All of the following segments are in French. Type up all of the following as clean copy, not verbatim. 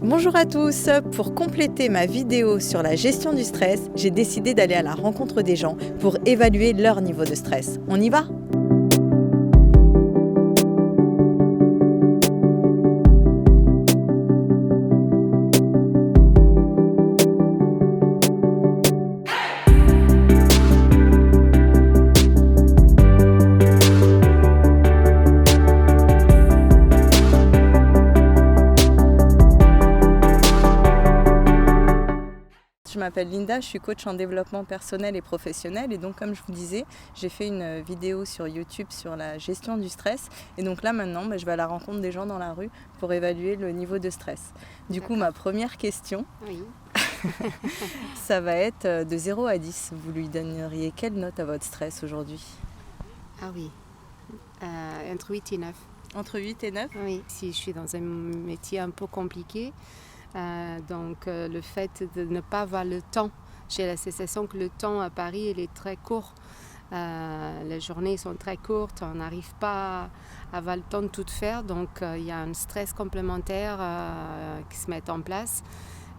Bonjour à tous, pour compléter ma vidéo sur la gestion du stress, j'ai décidé d'aller à la rencontre des gens pour évaluer leur niveau de stress. On y va ? Je m'appelle Linda, je suis coach en développement personnel et professionnel et donc comme je vous disais, j'ai fait une vidéo sur YouTube sur la gestion du stress et donc là maintenant je vais à la rencontre des gens dans la rue pour évaluer le niveau de stress. Du coup ma première question, ça va être de 0 à 10. Vous lui donneriez quelle note à votre stress aujourd'hui ? Ah oui, entre 8 et 9. Entre 8 et 9 ? Oui, si je suis dans un métier un peu compliqué, le fait de ne pas avoir le temps, j'ai la sensation que le temps à Paris il est très court. Les journées sont très courtes, on n'arrive pas à avoir le temps de tout faire, donc il y a un stress complémentaire qui se met en place.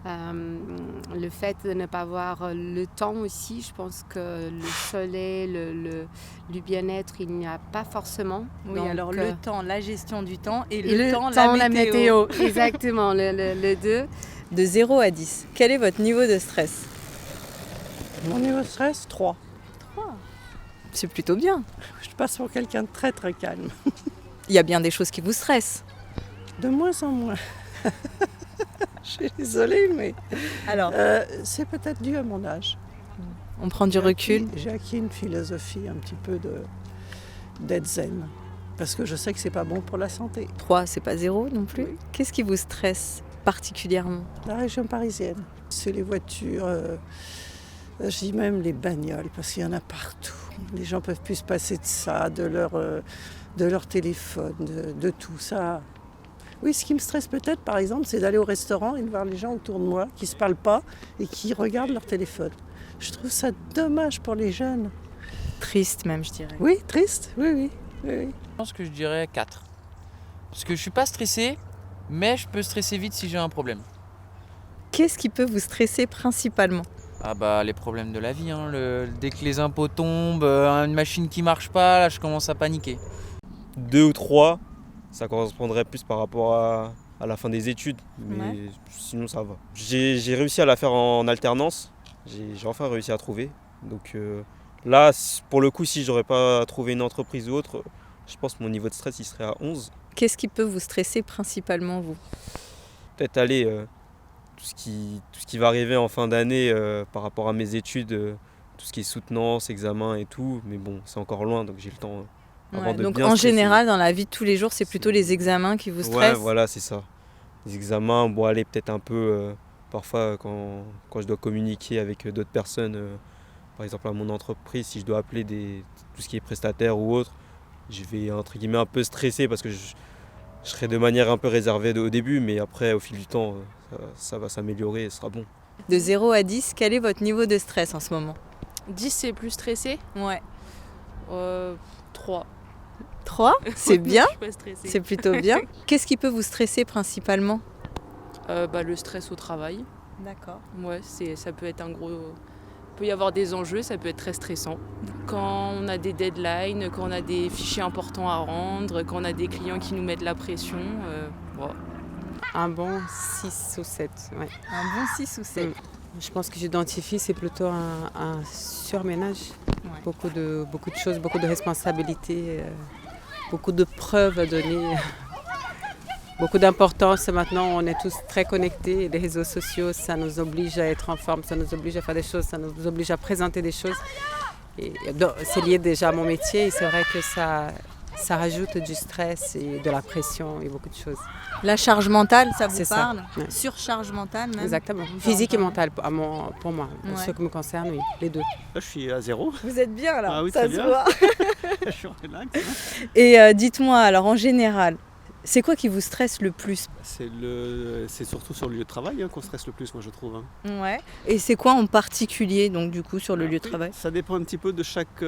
Le fait de ne pas avoir le temps aussi, je pense que le soleil, le bien-être, il n'y a pas forcément. Oui, donc, alors le temps, la gestion du temps et le temps, la météo. Exactement, le 2. De 0 à 10, quel est votre niveau de stress ? Mon niveau de stress, 3. 3 ? C'est plutôt bien. Je passe pour quelqu'un de très très calme. Il y a bien des choses qui vous stressent. De moins en moins. Je suis désolée, mais alors, c'est peut-être dû à mon âge. On prend du recul. J'ai acquis une philosophie un petit peu d'être zen. Parce que je sais que c'est pas bon pour la santé. 3, c'est pas 0 non plus. Oui. Qu'est-ce qui vous stresse particulièrement ? La région parisienne, c'est les voitures, je dis même les bagnoles, parce qu'il y en a partout. Les gens peuvent plus se passer de ça, de leur téléphone, de tout ça. Oui, ce qui me stresse peut-être, par exemple, c'est d'aller au restaurant et de voir les gens autour de moi qui ne se parlent pas et qui regardent leur téléphone. Je trouve ça dommage pour les jeunes. Triste même, je dirais. Oui, triste, oui. Je pense que je dirais 4. Parce que je ne suis pas stressé, mais je peux stresser vite si j'ai un problème. Qu'est-ce qui peut vous stresser principalement ? Les problèmes de la vie. Dès que les impôts tombent, une machine qui ne marche pas, là, je commence à paniquer. 2 ou 3. Ça correspondrait plus par rapport à la fin des études, mais sinon ça va. J'ai réussi à la faire en alternance, j'ai enfin réussi à trouver. Donc là, pour le coup, si j'aurais pas trouvé une entreprise ou autre, je pense que mon niveau de stress il serait à 11. Qu'est-ce qui peut vous stresser principalement, vous ? Peut-être tout ce qui va arriver en fin d'année par rapport à mes études, tout ce qui est soutenance, examen et tout, mais bon, c'est encore loin, donc j'ai le temps. Donc en général, dans la vie de tous les jours, c'est plutôt les examens qui vous stressent ? Ouais, voilà, c'est ça. Les examens, aller peut-être un peu, parfois quand je dois communiquer avec d'autres personnes, par exemple à mon entreprise, si je dois appeler tout ce qui est prestataire ou autre, je vais entre guillemets un peu stresser parce que je serai de manière un peu réservée au début, mais après au fil du temps, ça va s'améliorer et ce sera bon. De 0 à 10, quel est votre niveau de stress en ce moment ? 10 c'est plus stressé ? Ouais. 3. 3, c'est bien, Je suis pas stressée. c'est plutôt bien. Qu'est-ce qui peut vous stresser principalement ? Le stress au travail. D'accord. Ouais, ça peut être un gros... Il peut y avoir des enjeux, ça peut être très stressant. Quand on a des deadlines, quand on a des fichiers importants à rendre, quand on a des clients qui nous mettent la pression, Un bon 6 ou 7, ouais. Un bon 6 ou 7. Je pense que j'identifie, c'est plutôt un surménage. Ouais. Beaucoup de choses, beaucoup de responsabilités, beaucoup de preuves à donner, beaucoup d'importance. Maintenant, on est tous très connectés. Les réseaux sociaux, ça nous oblige à être en forme, ça nous oblige à faire des choses, ça nous oblige à présenter des choses. Et c'est lié déjà à mon métier et c'est vrai que ça rajoute du stress et de la pression et beaucoup de choses. La charge mentale, ça vous C'est parle ? ça, ouais. Surcharge mentale même ? Exactement. Physique et mentale pour moi. Pour Ouais. ce qui me concerne, oui, les deux. Là, je suis à 0. Vous êtes bien là, Ah oui, ça très se bien. voit. Je suis en relax. Et dites-moi, alors en général, C'est quoi qui vous stresse le plus? C'est surtout sur le lieu de travail qu'on stresse le plus, moi je trouve. Ouais. Et c'est quoi en particulier, donc du coup, sur le lieu de travail? Ça dépend un petit peu de chaque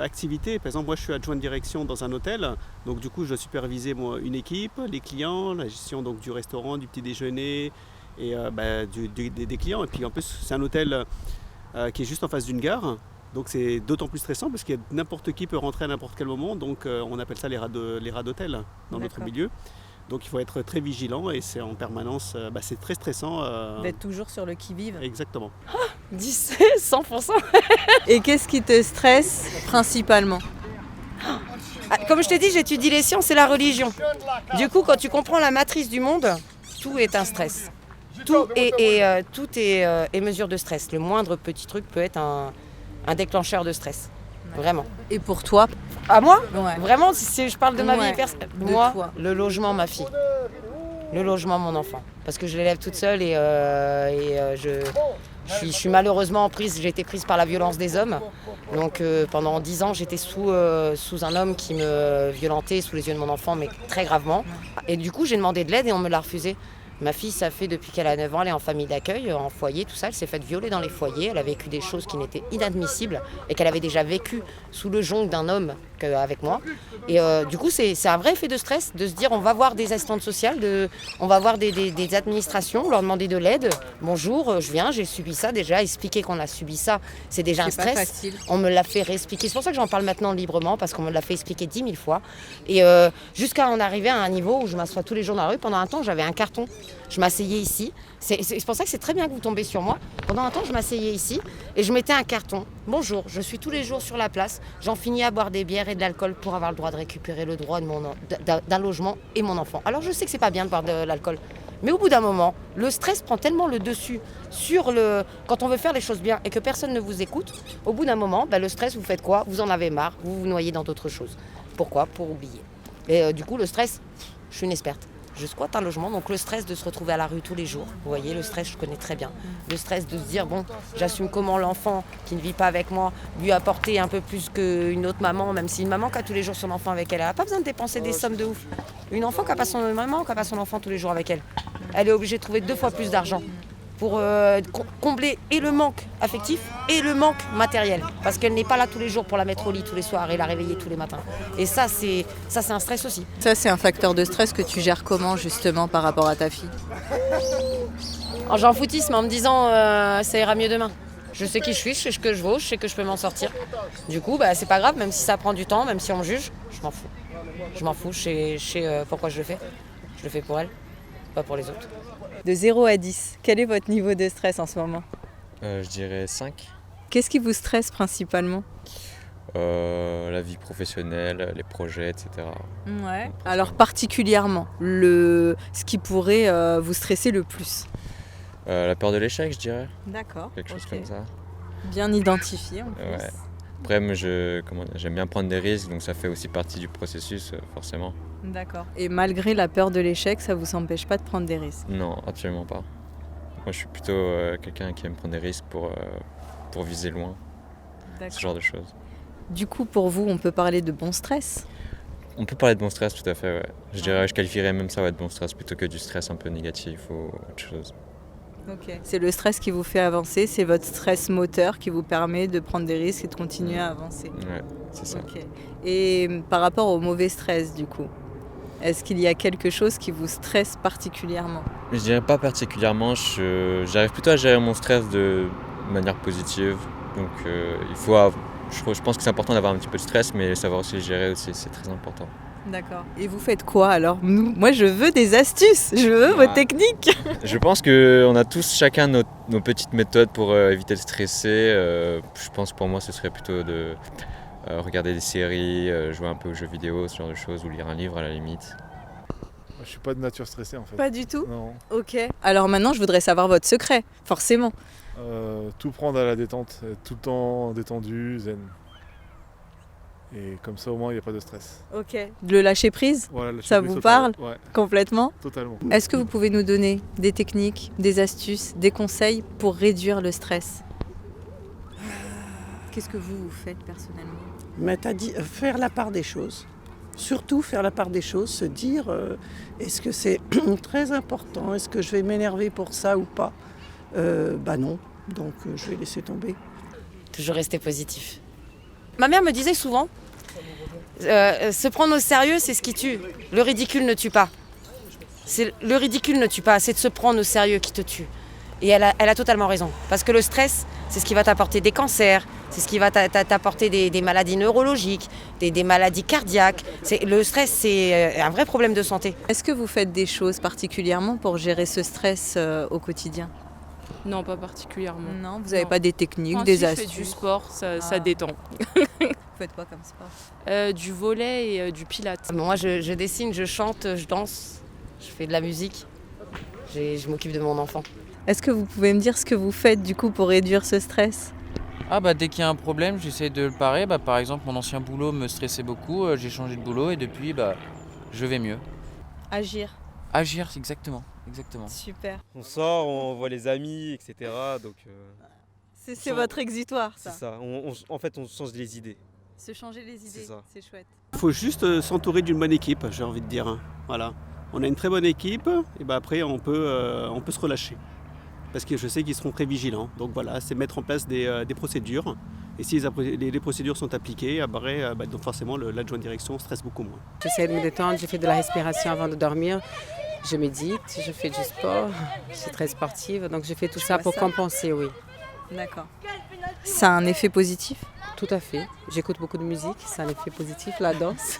activité. Par exemple, moi je suis adjoint de direction dans un hôtel, donc du coup je dois superviser une équipe, les clients, la gestion donc, du restaurant, du petit déjeuner et des clients. Et puis en plus c'est un hôtel qui est juste en face d'une gare. Donc c'est d'autant plus stressant parce que n'importe qui peut rentrer à n'importe quel moment. Donc on appelle ça les rats d'hôtel dans notre milieu. Donc il faut être très vigilant et c'est en permanence, c'est très stressant. D'être toujours sur le qui-vive. Exactement. 10, 100%. Et qu'est-ce qui te stresse principalement? Comme je t'ai dit, j'étudie les sciences et la religion. Du coup, quand tu comprends la matrice du monde, tout est un stress. Tout est mesure de stress. Le moindre petit truc peut être un déclencheur de stress. Vraiment. Et pour toi? À moi? Ouais. Vraiment, si je parle de ma Ouais. vie personnelle. De Moi, toi. le logement, ma fille. Le logement, mon enfant. Parce que je l'élève toute seule et je suis malheureusement j'ai été prise par la violence des hommes. Donc pendant 10 ans, j'étais sous un homme qui me violentait sous les yeux de mon enfant, mais très gravement. Et du coup, j'ai demandé de l'aide et on me l'a refusé. Ma fille, ça fait depuis qu'elle a 9 ans, elle est en famille d'accueil, en foyer, tout ça. Elle s'est faite violer dans les foyers. Elle a vécu des choses qui n'étaient inadmissibles et qu'elle avait déjà vécu sous le jonc d'un homme avec moi. Et du coup, c'est un vrai effet de stress de se dire on va voir des assistantes sociales, on va voir des administrations, leur demander de l'aide. Bonjour, je viens, j'ai subi ça déjà. Expliquer qu'on a subi ça, c'est déjà un C'est pas stress. facile. On me l'a fait réexpliquer. C'est pour ça que j'en parle maintenant librement, parce qu'on me l'a fait expliquer 10 000 fois. Et jusqu'à en arriver à un niveau où je m'assois tous les jours dans la rue. Pendant un temps, j'avais un carton. Je m'asseyais ici. C'est pour ça que c'est très bien que vous tombez sur moi. Pendant un temps, je m'asseyais ici et je mettais un carton. Bonjour, je suis tous les jours sur la place. J'en finis à boire des bières et de l'alcool pour avoir le droit de récupérer le droit d'un logement et mon enfant. Alors je sais que c'est pas bien de boire de l'alcool. Mais au bout d'un moment, le stress prend tellement le dessus quand on veut faire les choses bien et que personne ne vous écoute. Au bout d'un moment, le stress, vous faites quoi? Vous en avez marre, vous vous noyez dans d'autres choses. Pourquoi? Pour oublier. Et du coup, le stress, je suis une experte. Je squatte un logement, donc le stress de se retrouver à la rue tous les jours. Vous voyez, le stress, je connais très bien. Le stress de se dire, bon, j'assume comment l'enfant qui ne vit pas avec moi lui apporter un peu plus qu'une autre maman, même si une maman qui a tous les jours son enfant avec elle, elle n'a pas besoin de dépenser des sommes de ouf. Une maman qui n'a pas son enfant tous les jours avec elle, elle est obligée de trouver 2 fois plus d'argent pour combler et le manque affectif et le manque matériel. Parce qu'elle n'est pas là tous les jours pour la mettre au lit tous les soirs et la réveiller tous les matins. Et ça, c'est un stress aussi. Ça, c'est un facteur de stress que tu gères comment, justement, par rapport à ta fille? J'en foutisme en me disant ça ira mieux demain. Je sais qui je suis, je sais ce que je vaux, je sais que je peux m'en sortir. Du coup, c'est pas grave, même si ça prend du temps, même si on me juge, je m'en fous. Je m'en fous, je sais pourquoi je le fais. Je le fais pour elle, pas pour les autres. De 0 à 10, quel est votre niveau de stress en ce moment? Je dirais 5. Qu'est-ce qui vous stresse principalement? La vie professionnelle, les projets, etc. Ouais. Alors particulièrement, ce qui pourrait vous stresser le plus? La peur de l'échec, je dirais. D'accord. Quelque chose ok. comme ça. Bien identifié en plus. Ouais. Après, moi, j'aime bien prendre des risques, donc ça fait aussi partie du processus, forcément. D'accord. Et malgré la peur de l'échec, ça vous empêche pas de prendre des risques? Non, absolument pas. Moi, je suis plutôt quelqu'un qui aime prendre des risques pour viser loin, ce genre de choses. Du coup, pour vous, on peut parler de bon stress? On peut parler de bon stress, tout à fait, ouais. Je qualifierais même ça de bon stress plutôt que du stress un peu négatif ou autre chose. Ok. C'est le stress qui vous fait avancer, c'est votre stress moteur qui vous permet de prendre des risques et de continuer à avancer. Ouais, c'est ça. Ok. Et par rapport au mauvais stress, du coup, est-ce qu'il y a quelque chose qui vous stresse particulièrement? Je dirais pas particulièrement, j'arrive plutôt à gérer mon stress de manière positive. Donc je pense que c'est important d'avoir un petit peu de stress, mais savoir aussi le gérer aussi, c'est très important. D'accord. Et vous faites quoi alors? Moi, je veux des astuces, je veux vos techniques. Je pense qu'on a tous chacun nos petites méthodes pour éviter de stresser. Je pense que pour moi, ce serait plutôt de regarder des séries, jouer un peu aux jeux vidéo, ce genre de choses, ou lire un livre à la limite. Je suis pas de nature stressée en fait. Pas du tout? Non. Ok. Alors maintenant, je voudrais savoir votre secret, forcément. Tout prendre à la détente, être tout le temps détendu, zen. Et comme ça au moins il n'y a pas de stress. Ok. Le lâcher prise, Voilà, ça vous parle? Ouais, Complètement? totalement. Est-ce que vous pouvez nous donner des techniques, des astuces, des conseils pour réduire le stress? Qu'est-ce que vous faites personnellement? Mais t'as dit faire la part des choses. Surtout faire la part des choses, se dire est-ce que c'est très important, est-ce que je vais m'énerver pour ça ou pas non, donc je vais laisser tomber. Toujours rester positif. Ma mère me disait souvent, se prendre au sérieux, c'est ce qui tue. Le ridicule ne tue pas. Le ridicule ne tue pas, c'est de se prendre au sérieux qui te tue. Et elle a totalement raison. Parce que le stress, c'est ce qui va t'apporter des cancers, c'est ce qui va t'apporter des maladies neurologiques, des maladies cardiaques. Le stress, c'est un vrai problème de santé. Est-ce que vous faites des choses particulièrement pour gérer ce stress au quotidien? Non, pas particulièrement. Non, vous n'avez Non. pas des techniques, Enfin, des si, astuces? Je fais du sport, ça détend. Vous faites quoi comme sport? Du volley et du pilates. Moi, je dessine, je chante, je danse, je fais de la musique. Je m'occupe de mon enfant. Est-ce que vous pouvez me dire ce que vous faites du coup pour réduire ce stress? Dès qu'il y a un problème, j'essaie de le parer. Par exemple, mon ancien boulot me stressait beaucoup, j'ai changé de boulot et depuis, je vais mieux. Agir. Agir, exactement. Super. On sort, on voit les amis, etc. Donc C'est votre exutoire, c'est ça. ça. En fait, on change les idées. Se changer les idées, C'est ça. c'est chouette. Il faut juste s'entourer d'une bonne équipe, j'ai envie de dire, hein. Voilà. On a une très bonne équipe, et après on peut se relâcher. Parce que je sais qu'ils seront très vigilants. Donc voilà, c'est mettre en place des procédures. Et si les procédures sont appliquées, donc forcément l'adjoint de direction stresse beaucoup moins. J'essaie de me détendre, je fais de la respiration avant de dormir. Je médite, je fais du sport, je suis très sportive, donc je fais tout ça pour compenser, oui. D'accord. Ça a un effet positif? Tout à fait. J'écoute beaucoup de musique, ça a un effet positif, la danse.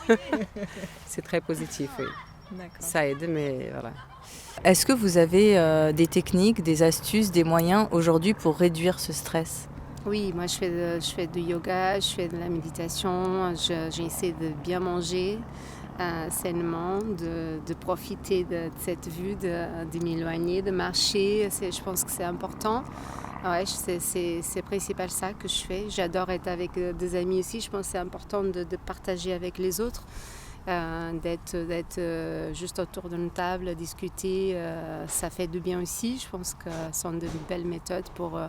C'est très positif, oui. D'accord. Ça aide, mais voilà. Est-ce que vous avez des techniques, des astuces, des moyens aujourd'hui pour réduire ce stress? Oui, moi je fais du yoga, je fais de la méditation, j'essaie de bien manger sainement, de profiter de cette vue, de m'éloigner, de marcher. Je pense que c'est important. Ouais, c'est principal ça que je fais. J'adore être avec des amis aussi. Je pense que c'est important de partager avec les autres. D'être juste autour d'une table, discuter, ça fait du bien aussi. Je pense que ce sont de belles méthodes pour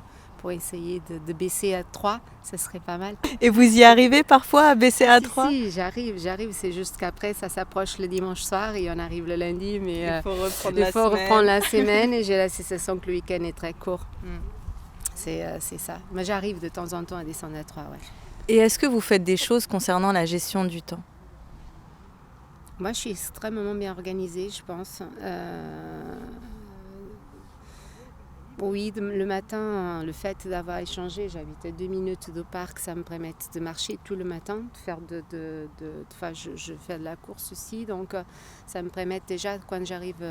essayer de baisser à 3, ça serait pas mal. Et vous y arrivez parfois à baisser à 3? Si, j'arrive. C'est juste qu'après, ça s'approche le dimanche soir et on arrive le lundi. Mais il faut reprendre la semaine et j'ai la sensation que le week-end est très court. C'est ça. Mais j'arrive de temps en temps à descendre à 3, ouais. Et est-ce que vous faites des choses concernant la gestion du temps? Moi, je suis extrêmement bien organisée, je pense. Oui, le matin, le fait d'avoir échangé, j'habite à 2 minutes au parc, ça me permet de marcher tout le matin, de faire je fais de la course aussi, donc ça me permet déjà, quand j'arrive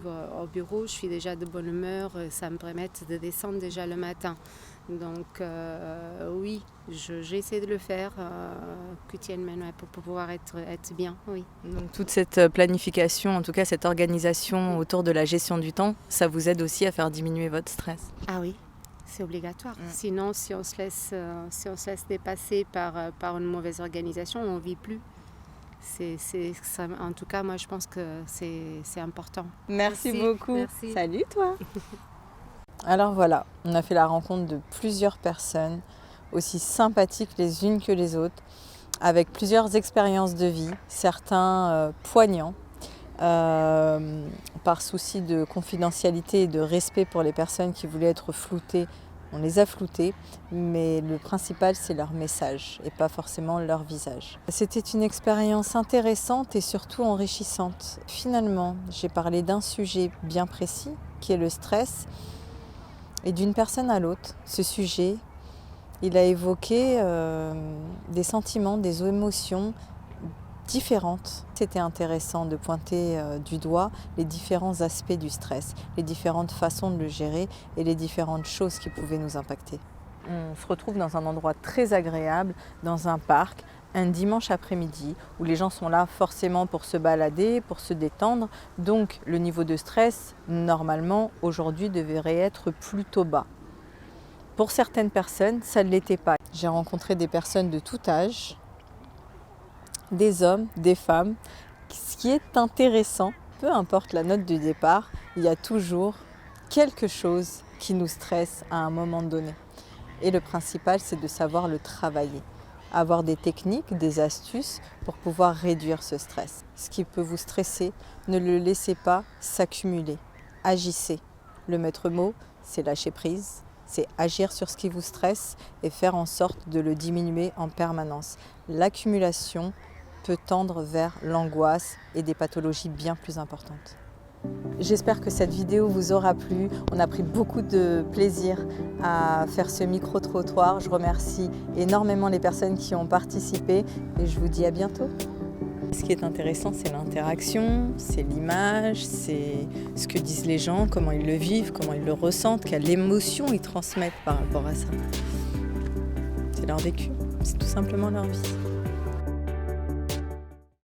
au bureau, je suis déjà de bonne humeur, ça me permet de descendre déjà le matin. Donc oui, j'essaie de le faire quotidiennement pour pouvoir être bien, oui. Donc toute cette planification, en tout cas cette organisation autour de la gestion du temps, ça vous aide aussi à faire diminuer votre stress? Ah oui, c'est obligatoire. Sinon, si on se laisse dépasser par une mauvaise organisation, on ne vit plus. En tout cas, moi je pense que c'est important. Merci beaucoup. Merci. Salut toi. Alors voilà, on a fait la rencontre de plusieurs personnes, aussi sympathiques les unes que les autres, avec plusieurs expériences de vie, certains poignants, par souci de confidentialité et de respect pour les personnes qui voulaient être floutées. On les a floutées, mais le principal c'est leur message et pas forcément leur visage. C'était une expérience intéressante et surtout enrichissante. Finalement, j'ai parlé d'un sujet bien précis qui est le stress. Et d'une personne à l'autre, ce sujet, il a évoqué des sentiments, des émotions différentes. C'était intéressant de pointer du doigt les différents aspects du stress, les différentes façons de le gérer et les différentes choses qui pouvaient nous impacter. On se retrouve dans un endroit très agréable, dans un parc, un dimanche après-midi, où les gens sont là forcément pour se balader, pour se détendre. Donc le niveau de stress, normalement, aujourd'hui, devrait être plutôt bas. Pour certaines personnes, ça ne l'était pas. J'ai rencontré des personnes de tout âge, des hommes, des femmes. Ce qui est intéressant, peu importe la note du départ, il y a toujours quelque chose qui nous stresse à un moment donné. Et le principal, c'est de savoir le travailler. avoir des techniques, des astuces pour pouvoir réduire ce stress. Ce qui peut vous stresser, ne le laissez pas s'accumuler. Agissez. Le maître mot, c'est lâcher prise, c'est agir sur ce qui vous stresse et faire en sorte de le diminuer en permanence. L'accumulation peut tendre vers l'angoisse et des pathologies bien plus importantes. J'espère que cette vidéo vous aura plu. On a pris beaucoup de plaisir à faire ce micro-trottoir. Je remercie énormément les personnes qui ont participé et je vous dis à bientôt. Ce qui est intéressant, c'est l'interaction, c'est l'image, c'est ce que disent les gens, comment ils le vivent, comment ils le ressentent, quelle émotion ils transmettent par rapport à ça. C'est leur vécu, c'est tout simplement leur vie.